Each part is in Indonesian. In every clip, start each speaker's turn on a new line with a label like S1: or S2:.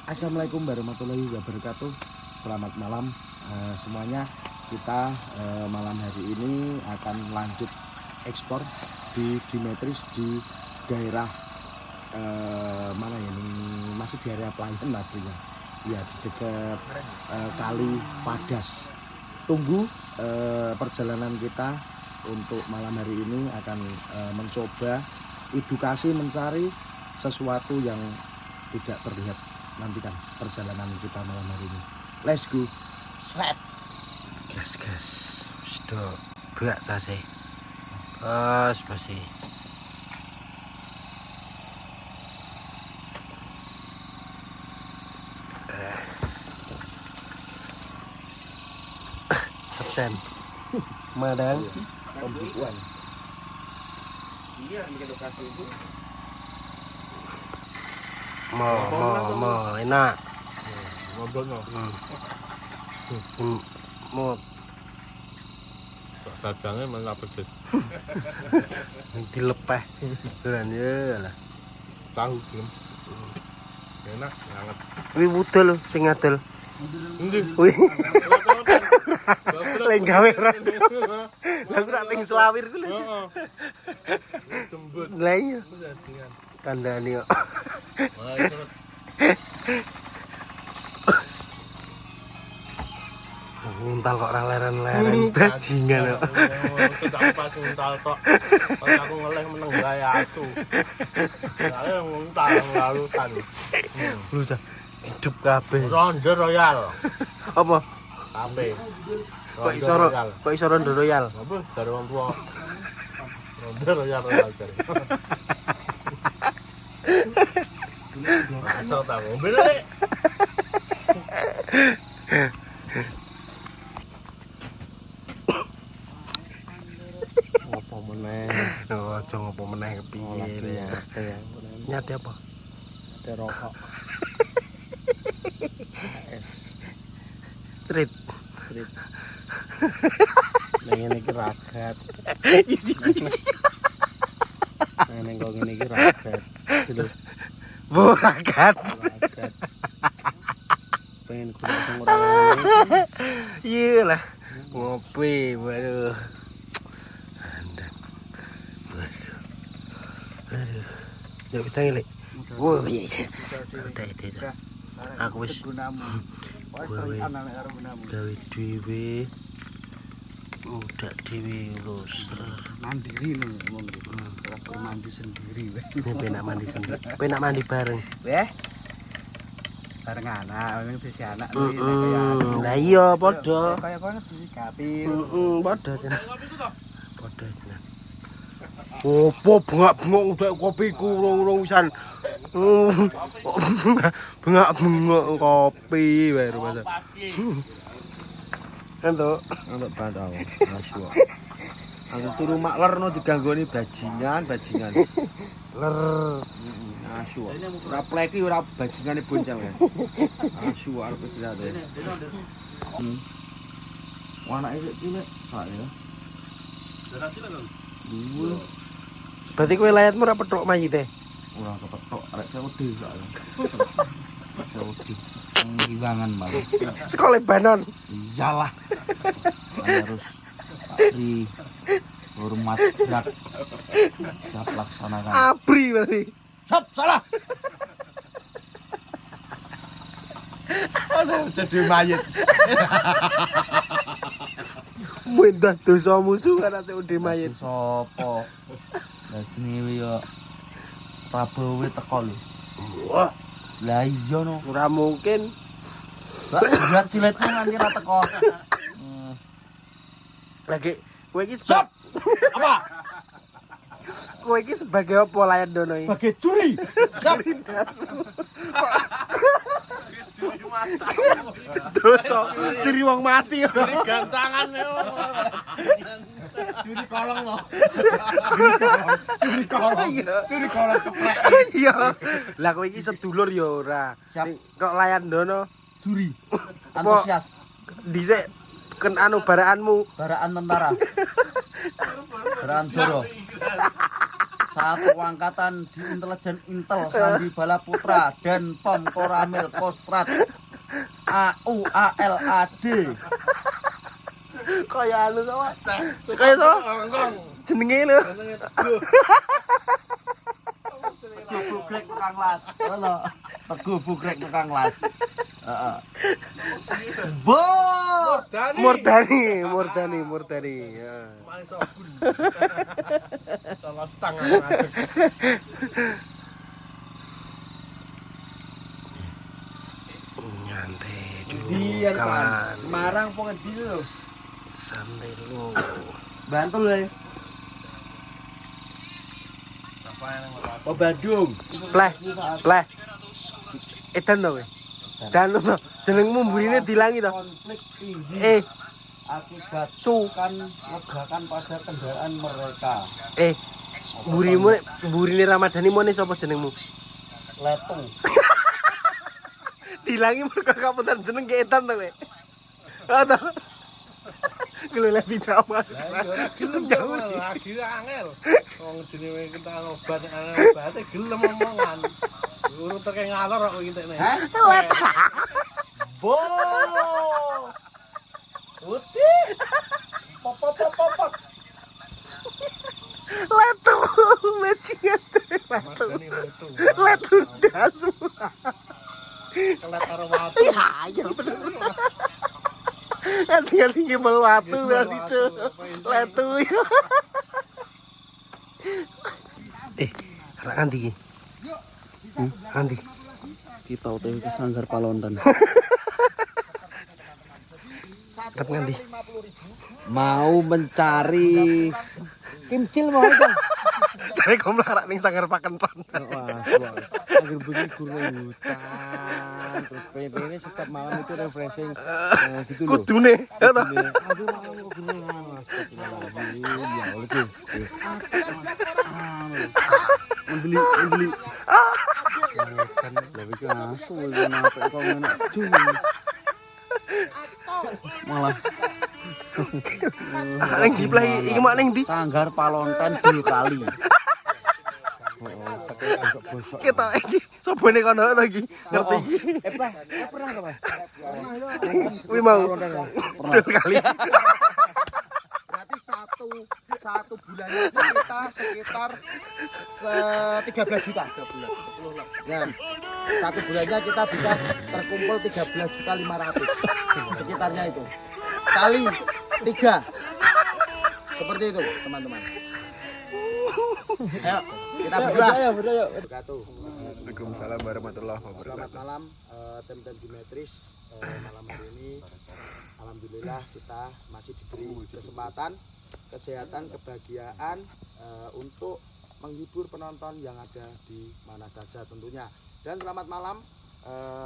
S1: Assalamualaikum warahmatullahi wabarakatuh. Selamat malam semuanya. Kita malam hari ini akan lanjut ekspor di Dimetris di daerah mana ya ini? Masih di area Pelayan aslinya. Ya di dekat Kali Padas. Tunggu perjalanan kita untuk malam hari ini akan mencoba edukasi mencari sesuatu yang tidak terlihat. Nantikan perjalanan kita malam hari ini. Let's go. Sret.
S2: Gas. Sudah buat case. Bos masih. Absen. Madang.
S1: Pembukuan. Iya, ini lokasi itu.
S2: Mau enak.
S3: Ngobrol no.
S2: Mau
S3: Dagangnya mana pedes.
S2: dilepeh. Duran ya lah.
S3: Tahu belum? Enak banget.
S2: Wih budal lho sing ngadel.
S3: Endi?
S2: Wih. Lek gawe ora. Lah aku nak ting selawir ku lho.
S3: Heeh. Jembut.
S2: Lah iya
S3: Dengan.
S2: kandhane kok.
S3: Wah, itu
S2: Nguntal kok ora leren-leren bajingan kok.
S3: Sudah pas nguntal tok. Pas aku ngeleh meneng gawe asu. Saya nguntal lalutan.
S2: Lu dah hidup kabeh.
S3: Ronde Royal.
S2: Apa?
S3: Kabeh.
S2: Kok iso Rondo Royal?
S3: Apa dari wong tua. Ronde Royal jare. Asal tak ngombe rek.
S1: Apa meneh?
S2: Oh, aja ngopo meneh kepiye ya. Nyate apa?
S1: Ada rokok. Es.
S2: Cerit.
S1: Ning ngene iki ragat. Ning kok ngene iki ragat. Lho,
S2: Burakat.
S1: ragat. Pengen kudu sing ora ngene.
S2: Iya lah. Ngopi, waduh. Andan. Waduh. Aduh. Yuk kita ngelik. Wah, iya. Udah. Aku wis
S1: gunamu. Wis serikan nek karo gunamu.
S2: gawe dhewe. Udah dhewe lulus.
S1: Mandiri lho ngomong gitu. Ora mandi sendiri wae.
S2: Ini penak mandi sendiri. Penak mandi bareng.
S1: Weh. Bareng anak, ini visi anak
S2: Lah iya padha.
S1: Kayak kono disikapi.
S2: Padha jeneng. Padha jeneng. Opo bengak-bengok udah kopiku urung wisan. Bengak-bengok kopi wae rumah. Entuk.
S1: Untuk bantau. Asu. Aku turu makler no diganggoni bajingan.
S2: Ler.
S1: Asu. Ora pleki ora bajingane boncal kan. Asu arep istirahat. Anake sik cilik sak ya.
S3: Darah cilik lho.
S1: Dulu
S2: Berarti kowe layatmu ora petruk mayite.
S1: ora kepethok arek sewedi sak ya. Sewedi. Ngiwangan malah.
S2: Sekolah Banon.
S1: Iyalah. Harus Pak hormat berat. Siap laksanakan.
S2: Abri berarti.
S1: Stop, salah. Ada jadi mayit.
S2: Mudah dosa musuh kan aja udah mayit.
S1: Sopo? Lah sini yo Prabowo teko lho.
S2: Wah,
S1: Lah iya no.
S2: ora mungkin.
S1: Mbak lihat siletmu nganti ra teko.
S2: Lagi kowe iki
S1: Stop. Apa?
S2: kowe iki sebagai apa layan dono iki?
S1: Sebagai curi. Stop.
S2: Dosa curi wong mati.
S3: Gantangan yo.
S1: Curi kolong loh.
S2: Iya.
S1: Curi kolong keplek.
S2: Iya. Lah kowe iki sedulur ya ora.
S1: Siap.
S2: Kok layan dono
S1: Curi. Antusias.
S2: dhisik ken anu baraanmu.
S1: Baraan tentara. Baraan doro.
S4: Satu angkatan di intelijen Intel Sandi Bala Putra dan Pom Koramil Kostrat AUALAD.
S2: Kaya anu sama. Kaya sama. Jenenge lho.
S4: Teguh bugrek tukang las. Halo. Teguh bugrek tukang las. Heeh. Bo.
S2: Murdani. Ya.
S3: Malah sabun. Salah setengah ngadeg.
S2: Nyantai dulu.
S1: Biar
S2: kawan.
S1: kan. Marang po ngendi lho.
S2: Santai dulu.
S1: Bantul le.
S3: Apa yang ngelas?
S1: Oh Bandung.
S2: Pleh. Edan to kowe. Dan to. Jenengmu mburine dilangi to.
S4: Konflik tinggi akibat
S2: Su.
S4: kan ledakan pada kendaraan mereka.
S2: Burine Ramadhani mone sapa jenengmu?
S4: Letu.
S2: Dilangi mergo kapunten jeneng ke edan to kowe. Ata. Gelem dijawab.
S3: Gelem jawab lagi angel. Wong jenenge kita obat obate gelem omongan. Urung teke ngalor kok ngintekne.
S4: Bo. Putih. Pop.
S2: Letu matchingan letu. Letu dasu.
S3: Kelet karo watu.
S2: Ya bener. Hati-hati gembel watu berarti cu. Letu. Arek nganti iki? Nganti.
S4: Kita OTW ke Sanggar Palontan.
S2: Arep nganti.
S1: Mau mencari kimcil mau itu.
S2: Cari komplarak ning Sanggar Pakenton.
S1: Wah, akhir bunyi guru hutan. Terus pengen setiap malam itu refreshing gitu loh.
S2: Kudune, ya toh.
S1: Aduh, malam kok gini ya oke. Membeli. Kan lebih ke asu kenapa kok enak cumi. Malah
S2: Ning di play iki mak ning di.
S4: Sanggar Palontan dul kali.
S2: Kita iki sobone kono to iki. Ngerti iki.
S1: Pernah to, Pak?
S2: Kuwi mau.
S1: Pernah.
S2: Dul kali.
S1: Berarti satu bulannya itu kita sekitar 13 juta. Ya, satu bulannya kita bisa terkumpul 13.500.000 sekitarnya itu. Kali 3. Seperti itu, teman-teman. Ayo, kita berdua.
S2: Waalaikumsalam warahmatullahi wabarakatuh.
S1: Selamat malam, tim-tim Dimetris. Malam hari ini alhamdulillah kita masih diberi kesempatan, kesehatan, kebahagiaan untuk menghibur penonton yang ada di mana saja tentunya. Dan selamat malam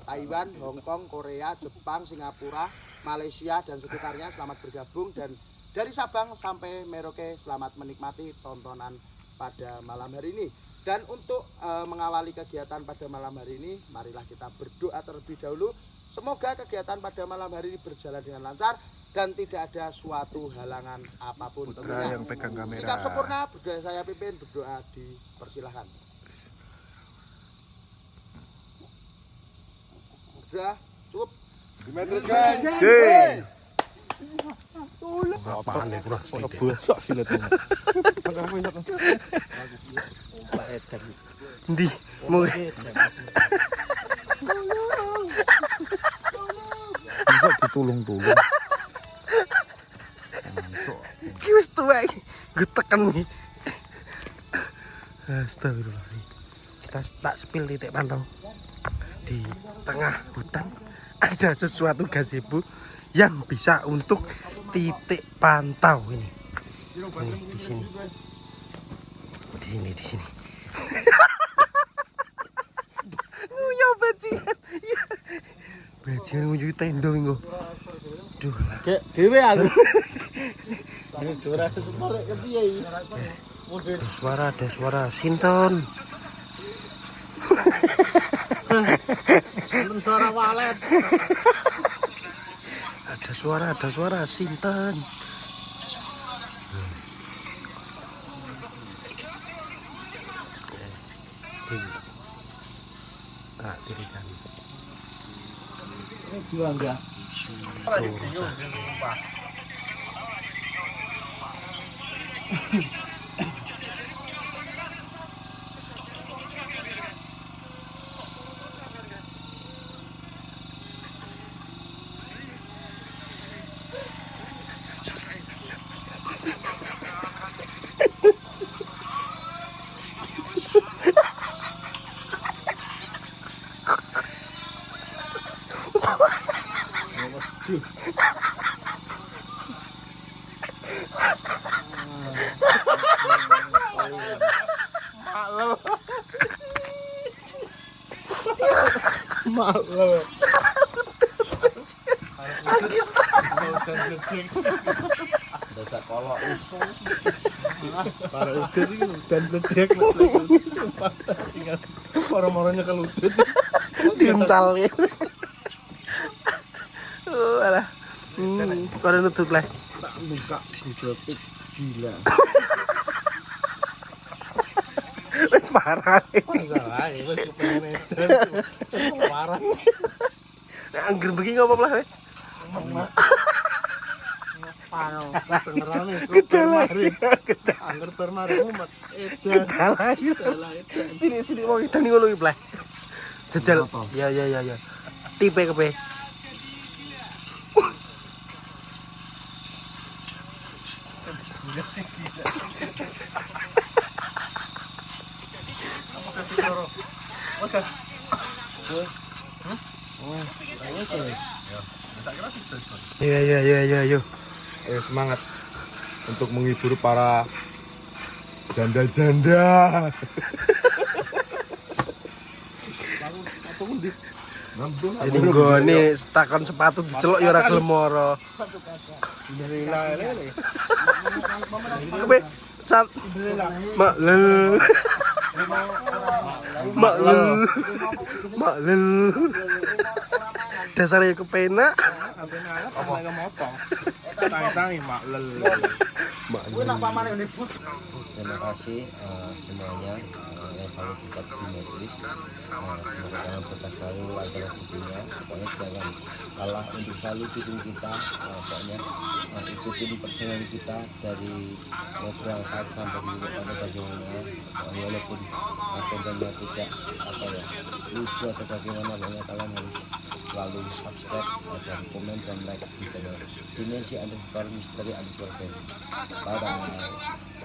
S1: Taiwan, Hong Kong, Korea, Jepang, Singapura, Malaysia dan sekitarnya, selamat bergabung. Dan dari Sabang sampai Merauke selamat menikmati tontonan pada malam hari ini. Dan untuk mengawali kegiatan pada malam hari ini, marilah kita berdoa terlebih dahulu. Semoga kegiatan pada malam hari ini berjalan dengan lancar dan tidak ada suatu halangan apapun tentunya.
S2: Yang pegang kamera.
S1: Sikap sempurna, berdoa saya pimpin, berdoa dipersilahkan. Udah, cukup.
S4: Dimetris kan.
S2: Apaan nek kurang
S3: Bosok siletmu.
S2: Ndi? Mau
S1: Bisa ditulung-tulung.
S2: iki wis tuwek iki. Geteken iki. Astagfirullah. Kita tak spill titik pantau. Di tengah hutan ada sesuatu gazebo yang bisa untuk titik pantau ini. Nih, di sini. Di sini. Nguyuh bajingan. Ya. Bajingan nguyuh tenda engko. Duh,
S4: Dek dhewe aku. Suara semar ke piye iki?
S2: ada suara sinten.
S3: Sinten suara walet.
S2: Ada suara sinten.
S4: Ini Juangga.
S3: Lagi bingung dia sumpah. Maklum.
S2: Anggis
S4: Dadak kolok iso.
S3: Para udut iki dan bledek sumpah singan. Moro-moronya keludut.
S2: diuncal ya. Alah. Kau nutut lah.
S1: Tak buka Google Pic gila.
S2: Wes parah.
S3: Masalah ya wis kepengen edan. Parah.
S2: Nek angger begini ngapa lah we?
S3: Pano dengerane
S2: Gejala.
S3: angger permari umat edan.
S2: Gejala.
S3: Salah edan.
S2: Sini mau kita nih ngono iki, Bleh. Jajal. Ya. Tipe kepe.
S3: Oke.
S2: Ya.
S1: Ayo semangat untuk menghibur para janda-janda.
S2: Jadi nggone takon sepatu diceluk ya ora gelem moro. Kepe sat maklel. Maklel. Dasarnya kepenak.
S3: Apa motong? Tangi-tangi maklel.
S5: Terima kasih semuanya yang selalu support Dimetris. Semoga dalam berkah selalu antara rezekinya. Pokoknya jangan kalah untuk selalu dukung kita. Pokoknya ikutin perjalanan kita dari berangkat sampai di pada bagaimana. Pokoknya walaupun kontennya tidak lucu atau bagaimana, pokoknya kalian harus selalu subscribe dan komen dan like di channel Dimensi_Misteri_. Bye bye.